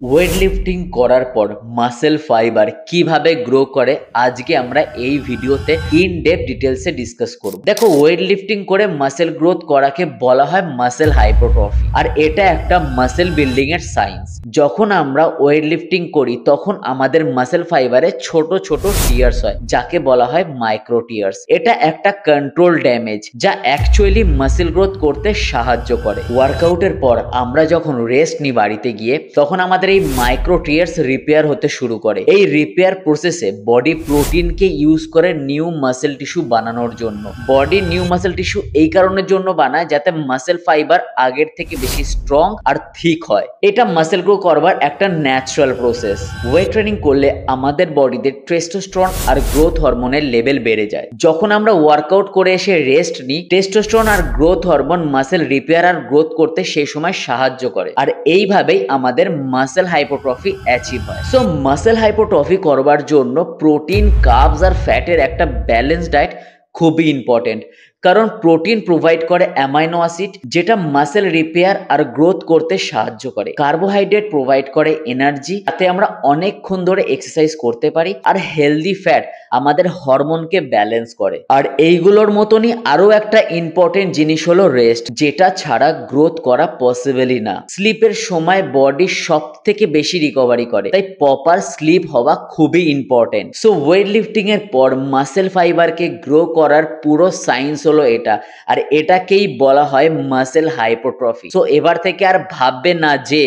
Weight lifting করার পর muscle fibre কিভাবে গ্রো করে আজকে আমরা এই ভিডিওতে ইন ডেপথ ডিটেলসে ডিসকাস করব। দেখো, ওয়েট লিফটিং করে মাসেল গ্রোথ করাকে বলা হয় মাসেল হাইপোট্রফি, আর এটা একটা মাসেল বিল্ডিং এর সায়েন্স। যখন আমরা ওয়েট লিফটিং করি তখন আমাদের মাসেল ফাইবারে ছোট ছোট টিয়ার্স হয়, যাকে বলা হয় মাইক্রো টিয়ার্স। এটা একটা কন্ট্রোল ড্যামেজ যা অ্যাকচুয়ালি মাসেল গ্রোথ করতে সাহায্য করে। ওয়ার্কআউটের পর আমরা যখন রেস্ট নিই বাড়িতে গিয়ে, তখন আমাদের এই মাইক্রো টিয়ার্স রিপেয়ার হতে শুরু করে। এই রিপেয়ার প্রসেসে বডি প্রোটিনকে ইউজ করে নিউ মাসেল টিস্যু বানানোর জন্য। বডি নিউ মাসেল টিস্যু এই কারণের জন্য বানায় যাতে মাসেল ফাইবার আগের থেকে বেশি স্ট্রং আর থিক হয়। এটা মাসেল গ্রো করবার একটা ন্যাচারাল প্রসেস। ওয়েট ট্রেনিং করলে আমাদের বডিতে টেস্টোস্টেরন আর গ্রোথ হরমোনের লেভেল বেড়ে যায়। যখন আমরা ওয়ার্কআউট করে এসে রেস্ট নিই, টেস্টোস্টেরন আর গ্রোথ হরমোন মাসেল রিপেয়ার আর গ্রোথ করতে সেই সময় সাহায্য করে, আর এইভাবেই আমাদের মাসেল হাইপোট্রফি অ্যাচিভ হয়। সো মাসেল হাইপোট্রফি করবার জন্য প্রোটিন, কার্বস আর ফ্যাটের একটা ব্যালেন্স ডায়েট খুবই ইম্পর্টেন্ট, কারণ প্রোটিন প্রোভাইড করে অ্যামাইনো অ্যাসিড যেটা মাসেল রিপেয়ার আর গ্রোথ করতে সাহায্য করে। কার্বোহাইড্রেট প্রোভাইড করে এনার্জি, যাতে আমরা অনেকক্ষণ ধরে এক্সারসাইজ করতে পারি। আর হেলদি ফ্যাট আমাদের হরমোনকে ব্যালেন্স করে। আর এইগুলোর মতনই আরো একটা ইম্পর্টেন্ট জিনিস হলো রেস্ট, যেটা ছাড়া গ্রোথ করা পসিবলই না। স্লিপের সময় বডি সব থেকে বেশি রিকভারি করে, তাই প্রপার স্লিপ হওয়া খুবই ইম্পর্টেন্ট। সো ওয়েট লিফটিং এর পর মাসেল ফাইবারকে গ্রো করার পুরো সায়েন্স হলো এটা, আর এটাকেই বলা হয় মাসেল হাইপোট্রফি। সো এবার থেকে আর ভাববে না যে